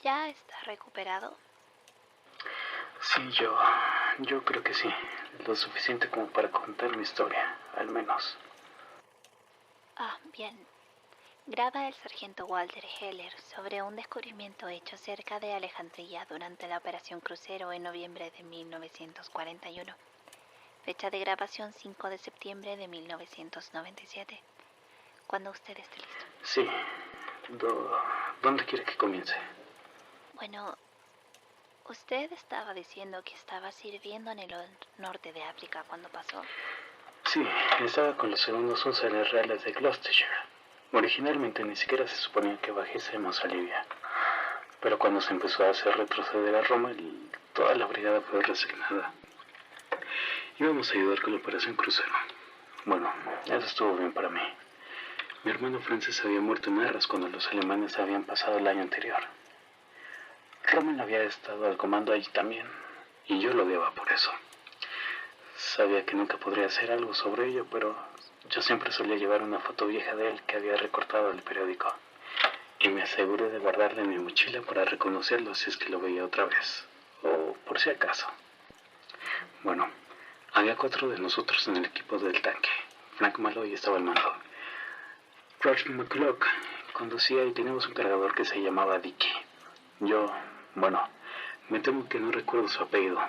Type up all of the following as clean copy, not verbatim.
¿Ya está recuperado? Sí, yo creo que sí. Lo suficiente como para contar mi historia, al menos. Ah, bien. Graba el sargento Walter Heller sobre un descubrimiento hecho cerca de Alejandría durante la Operación Crucero en noviembre de 1941. Fecha de grabación 5 de septiembre de 1997. Cuando usted esté listo. Sí. ¿Dónde quiere que comience? Bueno, usted estaba diciendo que estaba sirviendo en el norte de África cuando pasó. Sí, estaba con los segundos húsares reales de Gloucestershire. Originalmente ni siquiera se suponía que bajésemos a Libia. Pero cuando se empezó a hacer retroceder a Roma, toda la brigada fue resignada. Íbamos a ayudar con la Operación Crucero. Bueno, eso estuvo bien para mí. Mi hermano Francis había muerto en Arras cuando los alemanes habían pasado el año anterior. Rommel había estado al comando allí también, y yo lo odiaba por eso. Sabía que nunca podría hacer algo sobre ello, pero yo siempre solía llevar una foto vieja de él que había recortado del periódico, y me aseguré de guardarla en mi mochila para reconocerlo si es que lo veía otra vez, o por si acaso. Bueno, había 4 de nosotros en el equipo del tanque. Frank Malloy estaba al mando. George McClough conducía y teníamos un cargador que se llamaba Dicky. Bueno, me temo que no recuerdo su apellido.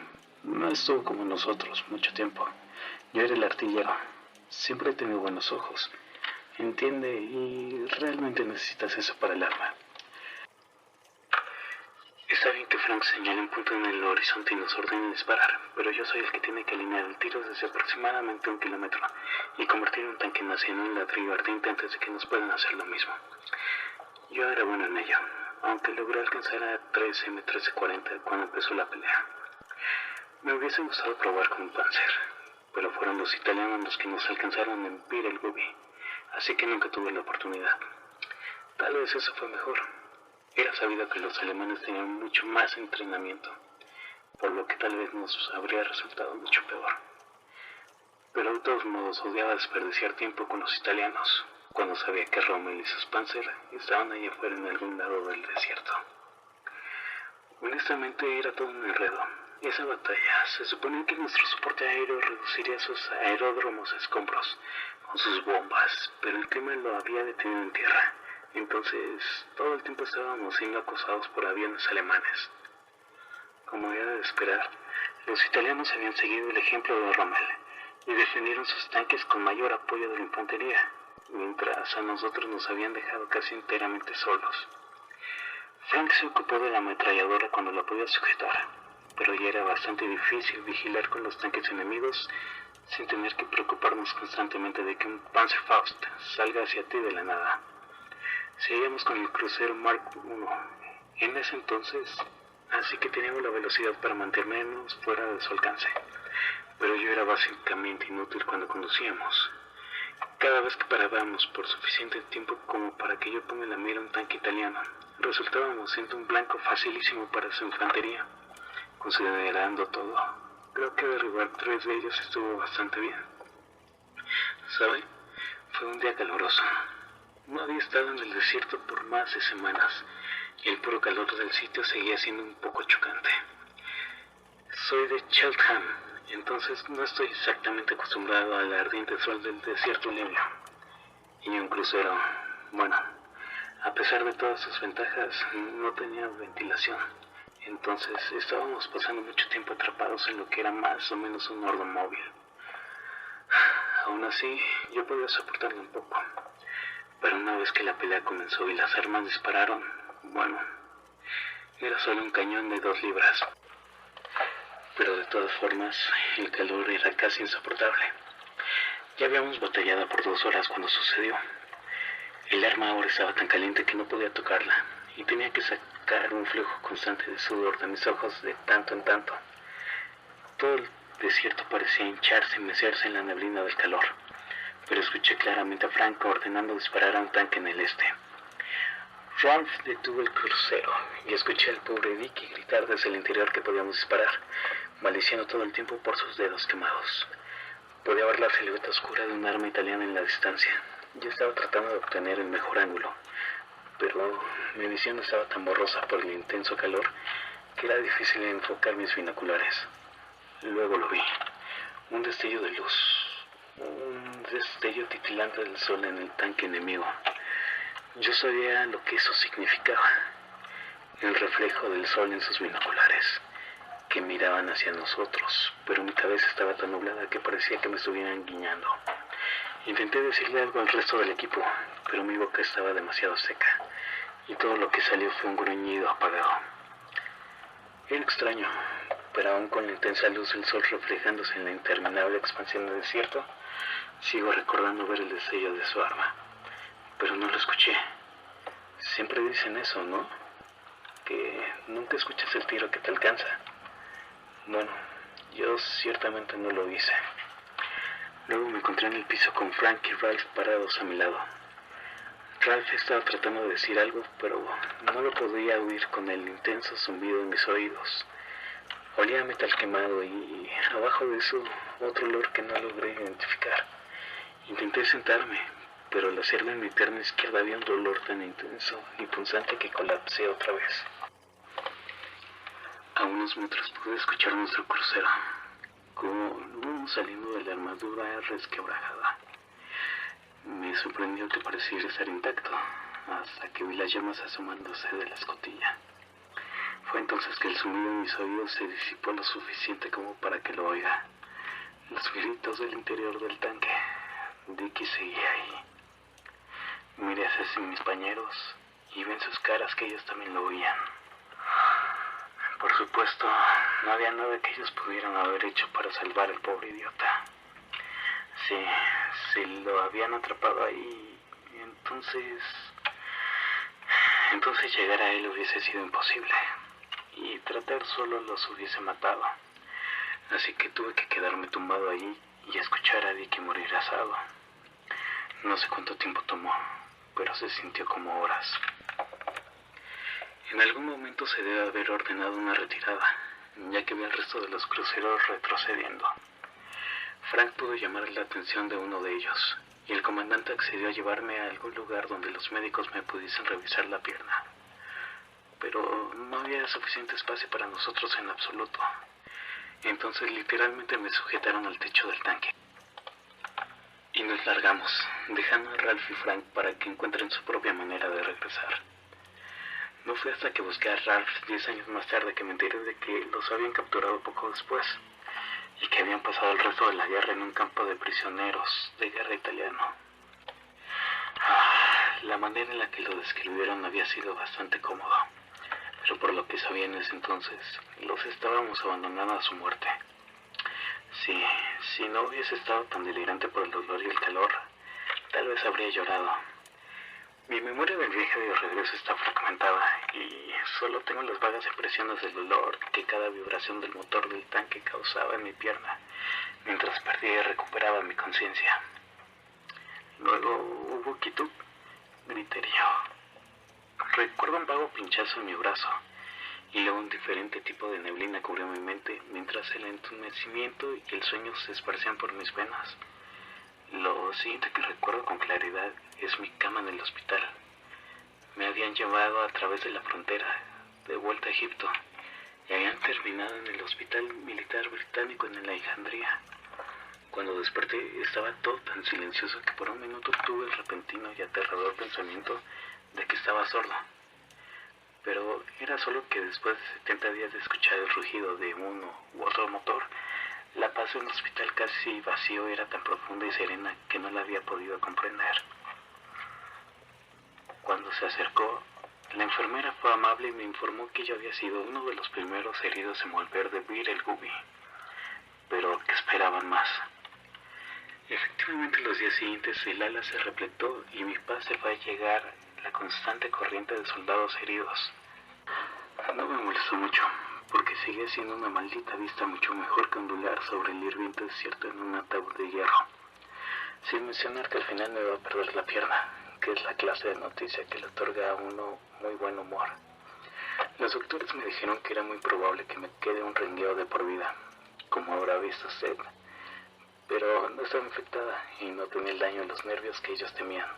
No estuvo como nosotros mucho tiempo. Yo era el artillero. Siempre he tenido buenos ojos. Entiende, y realmente necesitas eso para el arma. Está bien que Frank señale un punto en el horizonte y nos ordene disparar, pero yo soy el que tiene que alinear el tiro desde aproximadamente 1 kilómetro y convertir un tanque nazi en un ladrillo ardiente antes de que nos puedan hacer lo mismo. Yo era bueno en ello, aunque logré alcanzar a 3 M1340 cuando empezó la pelea. Me hubiese gustado probar con un Panzer, pero fueron los italianos los que nos alcanzaron en Bir el Gubi, así que nunca tuve la oportunidad. Tal vez eso fue mejor. Era sabido que los alemanes tenían mucho más entrenamiento, por lo que tal vez nos habría resultado mucho peor. Pero de todos modos odiaba desperdiciar tiempo con los italianos, cuando sabía que Rommel y sus Panzer estaban allá afuera en algún lado del desierto. Honestamente era todo un enredo. Esa batalla, se suponía que nuestro soporte aéreo reduciría sus aeródromos a escombros con sus bombas, pero el clima lo había detenido en tierra. Entonces, todo el tiempo estábamos siendo acosados por aviones alemanes. Como era de esperar, los italianos habían seguido el ejemplo de Rommel y defendieron sus tanques con mayor apoyo de la infantería, mientras a nosotros nos habían dejado casi enteramente solos. Frank se ocupó de la ametralladora cuando la podía sujetar, pero ya era bastante difícil vigilar con los tanques enemigos sin tener que preocuparnos constantemente de que un Panzerfaust salga hacia ti de la nada. Seguíamos con el crucero Mark I en ese entonces, así que teníamos la velocidad para mantenernos fuera de su alcance, pero yo era básicamente inútil cuando conducíamos. Cada vez que parábamos por suficiente tiempo como para que yo ponga la mira a un tanque italiano, resultábamos siendo un blanco facilísimo para su infantería. Considerando todo, creo que derribar 3 de ellos estuvo bastante bien. ¿Sabe? Fue un día caluroso. No había estado en el desierto por más de semanas y el puro calor del sitio seguía siendo un poco chocante. Soy de Cheltenham, entonces no estoy exactamente acostumbrado al ardiente sol del desierto libio. Y un crucero, bueno, a pesar de todas sus ventajas, no tenía ventilación. Entonces estábamos pasando mucho tiempo atrapados en lo que era más o menos un horno móvil. Aún así, yo podía soportarlo un poco. Pero una vez que la pelea comenzó y las armas dispararon, bueno, era solo un cañón de 2 libras. Pero de todas formas, el calor era casi insoportable. Ya habíamos batallado por 2 horas cuando sucedió. El arma ahora estaba tan caliente que no podía tocarla, y tenía que sacar un flujo constante de sudor de mis ojos de tanto en tanto. Todo el desierto parecía hincharse y mecerse en la neblina del calor, pero escuché claramente a Frank ordenando disparar a un tanque en el este. Ralph detuvo el crucero y escuché al pobre Dicky gritar desde el interior que podíamos disparar, maldiciendo todo el tiempo por sus dedos quemados. Podía ver la silueta oscura de un arma italiana en la distancia. Yo estaba tratando de obtener el mejor ángulo, pero mi visión estaba tan borrosa por el intenso calor que era difícil enfocar mis binoculares. Luego lo vi, un destello de luz, un destello titilante del sol en el tanque enemigo. Yo sabía lo que eso significaba, el reflejo del sol en sus binoculares, que miraban hacia nosotros, pero mi cabeza estaba tan nublada que parecía que me estuvieran guiñando. Intenté decirle algo al resto del equipo, pero mi boca estaba demasiado seca, y todo lo que salió fue un gruñido apagado. Era extraño, pero aún con la intensa luz del sol reflejándose en la interminable expansión del desierto, sigo recordando ver el destello de su arma, pero no lo escuché. Siempre dicen eso, ¿no? Que nunca escuchas el tiro que te alcanza. Bueno, yo ciertamente no lo hice. Luego me encontré en el piso con Frank y Ralph parados a mi lado. Ralph estaba tratando de decir algo, pero no lo podía oír con el intenso zumbido en mis oídos. Olía a metal quemado y abajo de eso otro olor que no logré identificar. Intenté sentarme, pero al hacerlo en mi pierna izquierda había un dolor tan intenso y punzante que colapsé otra vez. A unos metros pude escuchar nuestro crucero, como íbamos saliendo de la armadura resquebrajada. Me sorprendió que pareciera estar intacto, hasta que vi las llamas asomándose de la escotilla. Fue entonces que el sonido en mis oídos se disipó lo suficiente como para que lo oiga. Los gritos del interior del tanque. Dickie seguía ahí. Miré hacia mis compañeros y vi en sus caras que ellos también lo oían. Por supuesto, no había nada que ellos pudieran haber hecho para salvar al pobre idiota. Si lo habían atrapado ahí, entonces llegar a él hubiese sido imposible. Y tratar solo los hubiese matado. Así que tuve que quedarme tumbado allí y escuchar a Dickie morir asado. No sé cuánto tiempo tomó, pero se sintió como horas. En algún momento se debe haber ordenado una retirada, ya que vi al resto de los cruceros retrocediendo. Frank pudo llamar la atención de uno de ellos, y el comandante accedió a llevarme a algún lugar donde los médicos me pudiesen revisar la pierna. Pero no había suficiente espacio para nosotros en absoluto. Entonces literalmente me sujetaron al techo del tanque. Y nos largamos, dejando a Ralph y Frank para que encuentren su propia manera de regresar. No fue hasta que busqué a Ralph 10 años más tarde que me enteré de que los habían capturado poco después y que habían pasado el resto de la guerra en un campo de prisioneros de guerra italiano. La manera en la que lo describieron había sido bastante cómoda, pero por lo que sabía en ese entonces, los estábamos abandonando a su muerte. Si no hubiese estado tan delirante por el dolor y el calor, tal vez habría llorado. Mi memoria del viaje de regreso está fragmentada y solo tengo las vagas impresiones del dolor que cada vibración del motor del tanque causaba en mi pierna mientras perdía y recuperaba mi conciencia. Luego hubo quietud, griterío. Recuerdo un vago pinchazo en mi brazo y luego un diferente tipo de neblina cubrió mi mente mientras el entumecimiento y el sueño se esparcían por mis venas. Lo siguiente que recuerdo con claridad es mi cama en el hospital. Me habían llevado a través de la frontera, de vuelta a Egipto, y habían terminado en el hospital militar británico en Alejandría. Cuando desperté estaba todo tan silencioso que por un minuto tuve el repentino y aterrador pensamiento de que estaba sordo. Pero era solo que después de 70 días de escuchar el rugido de uno u otro motor, la paz en el hospital casi vacío era tan profunda y serena que no la había podido comprender. Cuando se acercó, la enfermera fue amable y me informó que yo había sido uno de los primeros heridos en volver de Bir el Gubi, pero que esperaban más. Efectivamente, los días siguientes el ala se repletó y mi paz se fue a llegar la constante corriente de soldados heridos. No me molestó mucho, porque seguía siendo una maldita vista mucho mejor que ondular sobre el hirviente desierto en un ataúd de hierro. Sin mencionar que al final me iba a perder la pierna, que es la clase de noticia que le otorga a uno muy buen humor. Los doctores me dijeron que era muy probable que me quede un rengueo de por vida, como habrá visto usted, pero no estaba infectada y no tenía el daño en los nervios que ellos temían.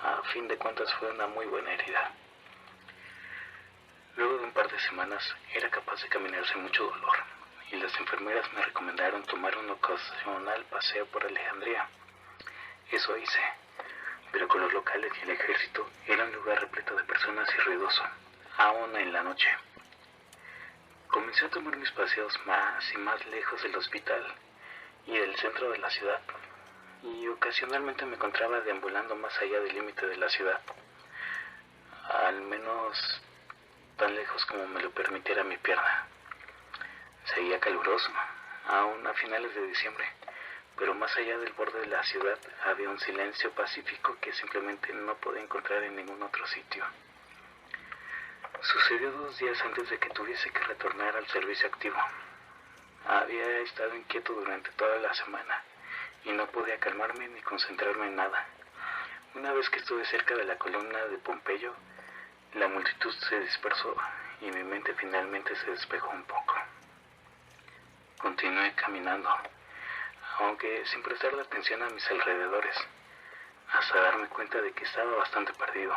A fin de cuentas fue una muy buena herida. Luego de un par de semanas era capaz de caminar sin mucho dolor, y las enfermeras me recomendaron tomar un ocasional paseo por Alejandría. Eso hice, pero con los locales y el ejército era un lugar repleto de personas y ruidoso, aún en la noche. Comencé a tomar mis paseos más y más lejos del hospital y del centro de la ciudad, y ocasionalmente me encontraba deambulando más allá del límite de la ciudad, al menos tan lejos como me lo permitiera mi pierna. Seguía caluroso, aún a finales de diciembre, pero más allá del borde de la ciudad había un silencio pacífico que simplemente no podía encontrar en ningún otro sitio. Sucedió 2 días antes de que tuviese que retornar al servicio activo. Había estado inquieto durante toda la semana y no podía calmarme ni concentrarme en nada. Una vez que estuve cerca de la columna de Pompeyo, la multitud se dispersó y mi mente finalmente se despejó un poco. Continué caminando, aunque sin prestarle atención a mis alrededores, hasta darme cuenta de que estaba bastante perdido.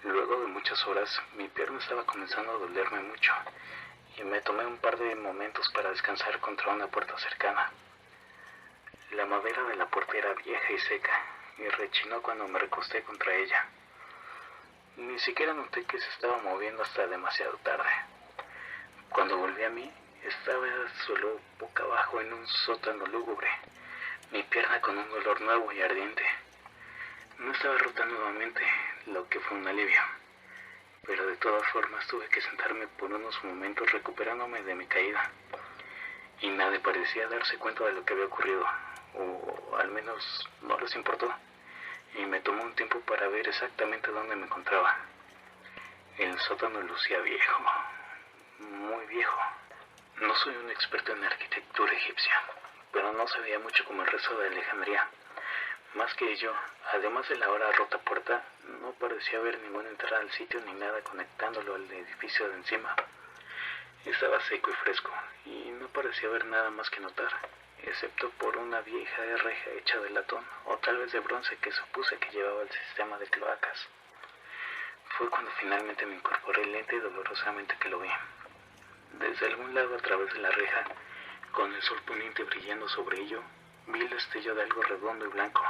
Luego de muchas horas, mi pierna estaba comenzando a dolerme mucho y me tomé un par de momentos para descansar contra una puerta cercana. La madera de la puerta era vieja y seca y rechinó cuando me recosté contra ella. Ni siquiera noté que se estaba moviendo hasta demasiado tarde. Cuando volví a mí, estaba solo boca abajo en un sótano lúgubre, mi pierna con un dolor nuevo y ardiente. No estaba rota nuevamente, lo que fue un alivio, pero de todas formas tuve que sentarme por unos momentos recuperándome de mi caída, y nadie parecía darse cuenta de lo que había ocurrido, o al menos no les importó, y me tomó un tiempo para ver exactamente dónde me encontraba. El sótano lucía viejo, muy viejo. No soy un experto en arquitectura egipcia, pero no se veía mucho como el resto de Alejandría. Más que ello, además de la ahora rota puerta, no parecía haber ninguna entrada al sitio ni nada conectándolo al edificio de encima. Estaba seco y fresco, y no parecía haber nada más que notar, excepto por una vieja reja hecha de latón, o tal vez de bronce, que supuse que llevaba el sistema de cloacas. Fue cuando finalmente me incorporé lenta y dolorosamente que lo vi. Desde algún lado a través de la reja, con el sol poniente brillando sobre ello, vi el destello de algo redondo y blanco.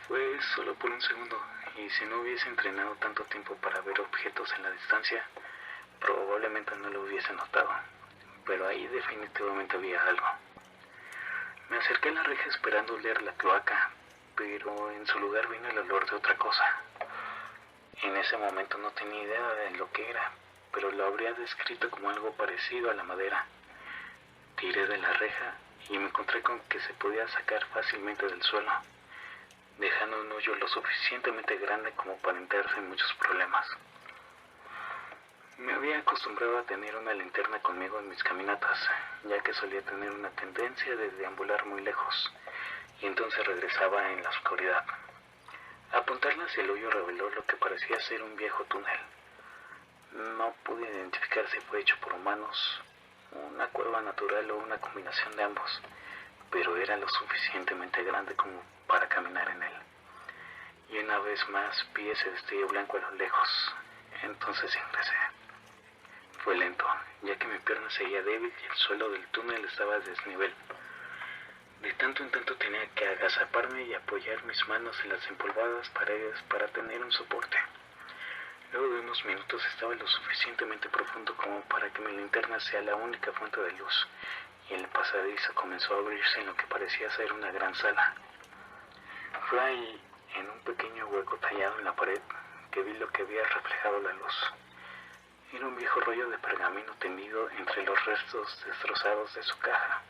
Fue solo por un segundo, y si no hubiese entrenado tanto tiempo para ver objetos en la distancia, probablemente no lo hubiese notado, pero ahí definitivamente había algo. Me acerqué a la reja esperando oler la cloaca, pero en su lugar vino el olor de otra cosa. En ese momento no tenía idea de lo que era, pero lo habría descrito como algo parecido a la madera. Tiré de la reja y me encontré con que se podía sacar fácilmente del suelo, dejando un hoyo lo suficientemente grande como para entrar sin muchos problemas. Me había acostumbrado a tener una linterna conmigo en mis caminatas, ya que solía tener una tendencia de deambular muy lejos, y entonces regresaba en la oscuridad. Apuntarla hacia el hoyo reveló lo que parecía ser un viejo túnel. No pude identificar si fue hecho por humanos, una cueva natural o una combinación de ambos, pero era lo suficientemente grande como para caminar en él. Y una vez más vi ese destello blanco a lo lejos, entonces ingresé. Fue lento, ya que mi pierna seguía débil y el suelo del túnel estaba a desnivel. De tanto en tanto tenía que agazaparme y apoyar mis manos en las empolvadas paredes para tener un soporte. Luego de unos minutos estaba lo suficientemente profundo como para que mi linterna sea la única fuente de luz, y el pasadizo comenzó a abrirse en lo que parecía ser una gran sala. Fue ahí, en un pequeño hueco tallado en la pared, que vi lo que había reflejado la luz. Era un viejo rollo de pergamino tendido entre los restos destrozados de su caja.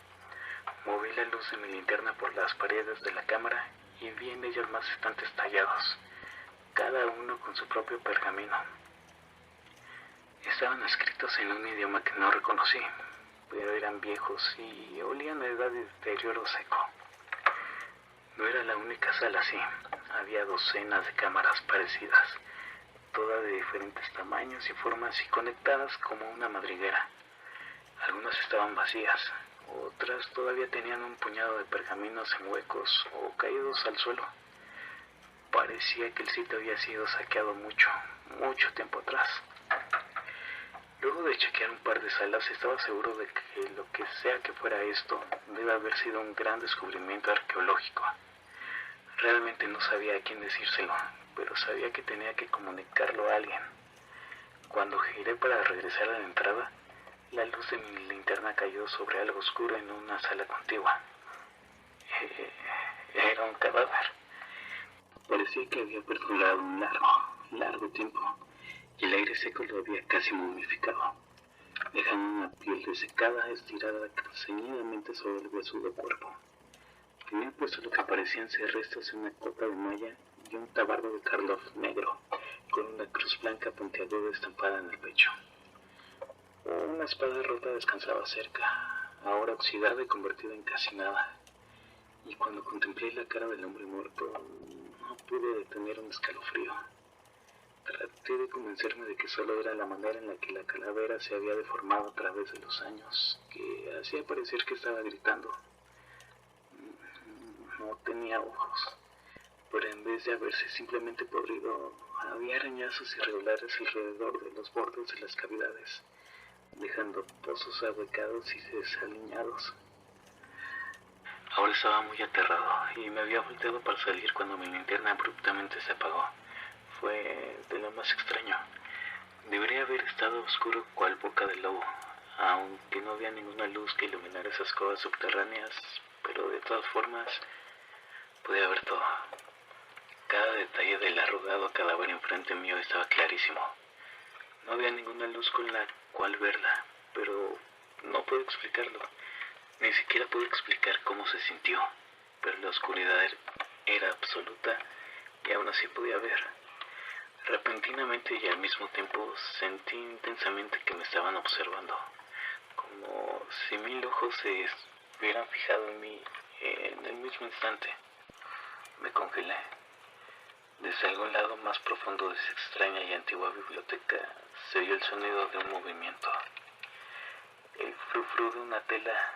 Moví la luz de mi linterna por las paredes de la cámara y vi en ellas más estantes tallados, cada uno con su propio pergamino. Estaban escritos en un idioma que no reconocí, pero eran viejos y olían a edad de deterioro seco. No era la única sala así, había docenas de cámaras parecidas, todas de diferentes tamaños y formas y conectadas como una madriguera. Algunas estaban vacías, otras todavía tenían un puñado de pergaminos en huecos o caídos al suelo. Parecía que el sitio había sido saqueado mucho tiempo atrás. Luego de chequear un par de salas, estaba seguro de que lo que sea que fuera esto, debe haber sido un gran descubrimiento arqueológico. Realmente no sabía a quién decírselo, pero sabía que tenía que comunicarlo a alguien. Cuando giré para regresar a la entrada, la luz de mi linterna cayó sobre algo oscuro en una sala contigua. Era un cadáver. Parecía que había perdurado un largo tiempo, y el aire seco lo había casi momificado, dejando una piel desecada estirada ceñidamente sobre el huesudo cuerpo. Tenía puesto lo que parecían ser restos de una copa de malla y un tabardo de Karlov negro, con una cruz blanca puntiaguda estampada en el pecho. Una espada rota descansaba cerca, ahora oxidada y convertida en casi nada. Y cuando contemplé la cara del hombre muerto, no pude detener un escalofrío. Traté de convencerme de que solo era la manera en la que la calavera se había deformado a través de los años, que hacía parecer que estaba gritando. No tenía ojos, pero en vez de haberse simplemente podrido, había arañazos irregulares alrededor de los bordes de las cavidades, dejando pozos ahuecados y desaliñados. Ahora estaba muy aterrado y me había volteado para salir cuando mi linterna abruptamente se apagó. Fue de lo más extraño. Debería haber estado oscuro cual boca de lobo, aunque no había ninguna luz que iluminara esas cuevas subterráneas, pero de todas formas podía ver todo. Cada detalle del arrugado cadáver enfrente mío estaba clarísimo. No había ninguna luz con la cual verla, pero no puedo explicarlo. Ni siquiera puedo explicar cómo se sintió, pero la oscuridad era absoluta y aún así podía ver. Repentinamente y al mismo tiempo sentí intensamente que me estaban observando, como si 1000 ojos se hubieran fijado en mí en el mismo instante. Me congelé. Desde algún lado más profundo de esa extraña y antigua biblioteca se oyó el sonido de un movimiento, el frufru de una tela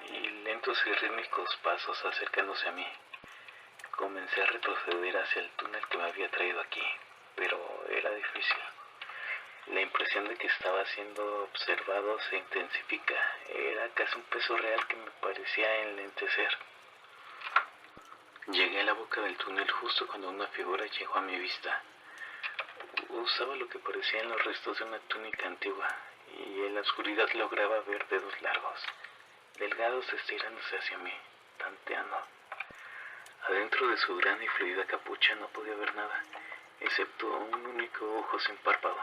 y lentos y rítmicos pasos acercándose a mí. Comencé a retroceder hacia el túnel que me había traído aquí, pero era difícil. La impresión de que estaba siendo observado se intensifica. Era casi un peso real que me parecía enlentecer. Llegué a la boca del túnel justo cuando una figura llegó a mi vista. Usaba lo que parecían los restos de una túnica antigua, y en la oscuridad lograba ver dedos largos, delgados estirándose hacia mí, tanteando. Adentro de su gran y fluida capucha no podía ver nada, excepto un único ojo sin párpado.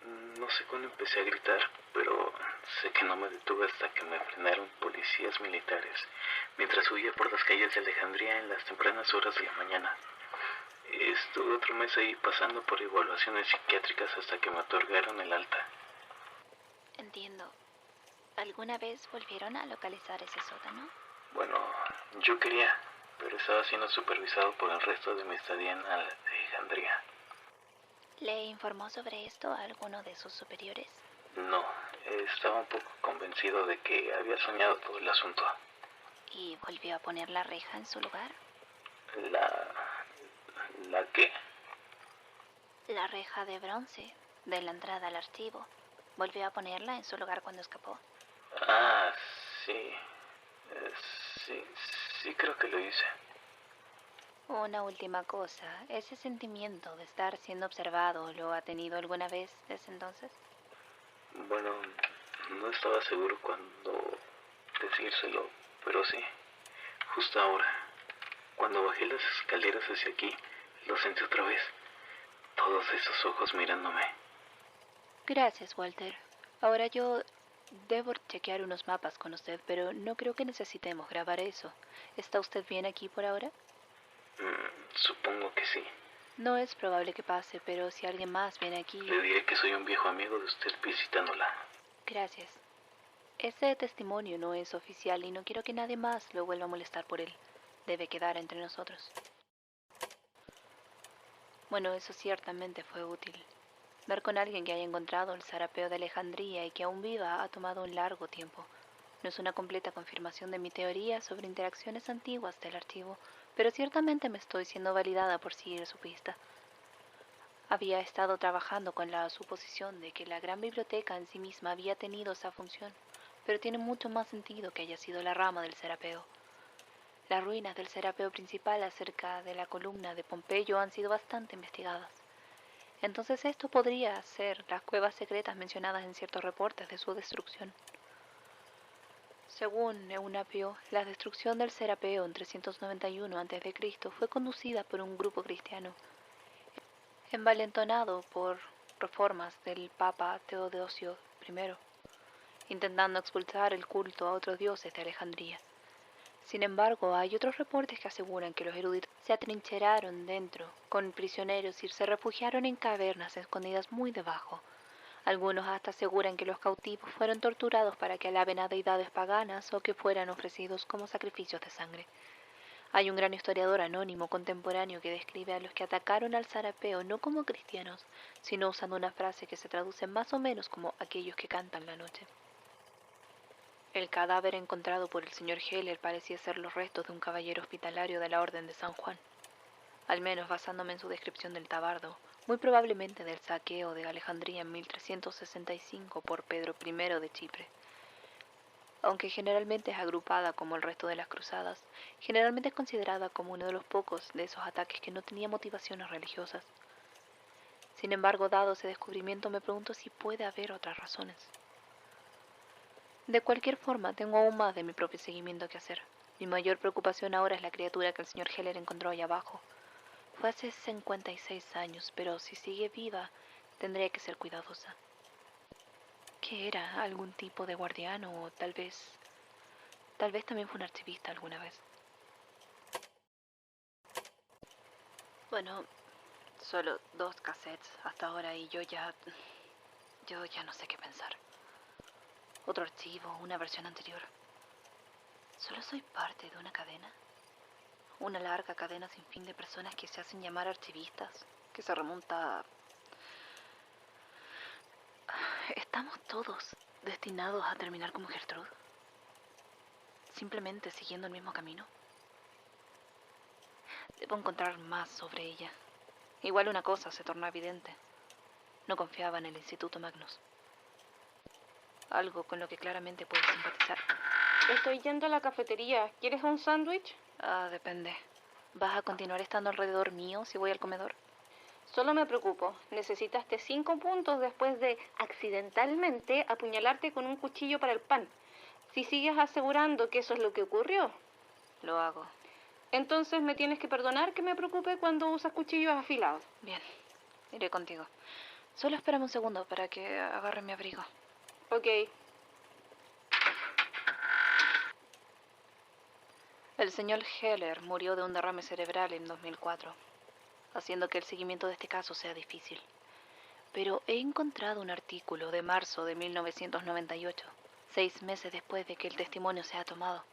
No sé cuándo empecé a gritar, pero sé que no me detuve hasta que me frenaron policías militares mientras huía por las calles de Alejandría en las tempranas horas de la mañana. Estuve otro mes ahí pasando por evaluaciones psiquiátricas hasta que me otorgaron el alta. Entiendo. ¿Alguna vez volvieron a localizar ese sótano? Bueno, yo quería, pero estaba siendo supervisado por el resto de mi estadía en Alejandría. ¿Le informó sobre esto a alguno de sus superiores? No, estaba un poco convencido de que había soñado todo el asunto. ¿Y volvió a poner la reja en su lugar? ¿La qué? La reja de bronce de la entrada al archivo. ¿Volvió a ponerla en su lugar cuando escapó? Ah, sí. Sí, creo que lo hice. Una última cosa, ¿ese sentimiento de estar siendo observado lo ha tenido alguna vez desde entonces? Bueno, no estaba seguro cuándo decírselo, pero sí, justo ahora, cuando bajé las escaleras hacia aquí, lo sentí otra vez. Todos esos ojos mirándome. Gracias, Walter. Ahora yo debo chequear unos mapas con usted, pero no creo que necesitemos grabar eso. ¿Está usted bien aquí por ahora? Supongo que sí. No es probable que pase, pero si alguien más viene aquí... Le diré que soy un viejo amigo de usted visitándola. Gracias. Ese testimonio no es oficial y no quiero que nadie más lo vuelva a molestar por él. Debe quedar entre nosotros. Bueno, eso ciertamente fue útil. Dar con alguien que haya encontrado el zarapeo de Alejandría y que aún viva ha tomado un largo tiempo. No es una completa confirmación de mi teoría sobre interacciones antiguas del archivo, pero ciertamente me estoy siendo validada por seguir su pista. Había estado trabajando con la suposición de que la gran biblioteca en sí misma había tenido esa función, pero tiene mucho más sentido que haya sido la rama del Serapeo. Las ruinas del Serapeo principal acerca de la columna de Pompeyo han sido bastante investigadas. Entonces esto podría ser las cuevas secretas mencionadas en ciertos reportes de su destrucción. Según Eunapio, la destrucción del Serapeo en 391 a.C. fue conducida por un grupo cristiano, envalentonado por reformas del Papa Teodosio I, intentando expulsar el culto a otros dioses de Alejandría. Sin embargo, hay otros reportes que aseguran que los eruditos se atrincheraron dentro con prisioneros y se refugiaron en cavernas escondidas muy debajo. Algunos hasta aseguran que los cautivos fueron torturados para que alaben a deidades paganas o que fueran ofrecidos como sacrificios de sangre. Hay un gran historiador anónimo contemporáneo que describe a los que atacaron al Serapeo no como cristianos, sino usando una frase que se traduce más o menos como aquellos que cantan la noche. El cadáver encontrado por el señor Heller parecía ser los restos de un caballero hospitalario de la Orden de San Juan, al menos basándome en su descripción del tabardo, muy probablemente del saqueo de Alejandría en 1365 por Pedro I de Chipre. Aunque generalmente es agrupada como el resto de las cruzadas, generalmente es considerada como uno de los pocos de esos ataques que no tenía motivaciones religiosas. Sin embargo, dado ese descubrimiento, me pregunto si puede haber otras razones. De cualquier forma, tengo aún más de mi propio seguimiento que hacer. Mi mayor preocupación ahora es la criatura que el señor Heller encontró allá abajo. Fue hace 56 años, pero si sigue viva, tendría que ser cuidadosa. ¿Qué era? ¿Algún tipo de guardián o tal vez también fue un archivista alguna vez? Bueno, solo 2 cassettes hasta ahora y yo ya no sé qué pensar. Otro archivo, una versión anterior. Solo soy parte de una cadena. Una larga cadena sin fin de personas que se hacen llamar archivistas, que se remonta a... ¿Estamos todos destinados a terminar como Gertrude? ¿Simplemente siguiendo el mismo camino? Debo encontrar más sobre ella. Igual una cosa se tornó evidente. No confiaba en el Instituto Magnus. Algo con lo que claramente puedo simpatizar. Estoy yendo a la cafetería. ¿Quieres un sándwich? Depende. ¿Vas a continuar estando alrededor mío si voy al comedor? Solo me preocupo. Necesitaste 5 puntos después de accidentalmente apuñalarte con un cuchillo para el pan. Si sigues asegurando que eso es lo que ocurrió, Lo hago. entonces me tienes que perdonar que me preocupe cuando usas cuchillos afilados. Bien, iré contigo. Solo espérame un segundo para que agarre mi abrigo. Ok. El señor Heller murió de un derrame cerebral en 2004, haciendo que el seguimiento de este caso sea difícil. Pero he encontrado un artículo de marzo de 1998, 6 meses después de que el testimonio sea tomado.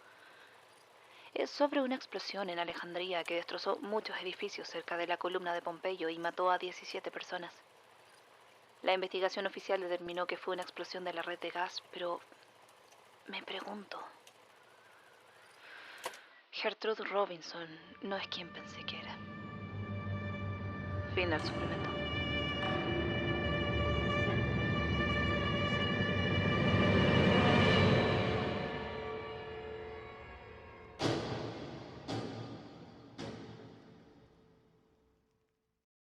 Es sobre una explosión en Alejandría que destrozó muchos edificios cerca de la columna de Pompeyo y mató a 17 personas. La investigación oficial determinó que fue una explosión de la red de gas, pero me pregunto... Gertrude Robinson no es quien pensé que era. Fin del suplemento.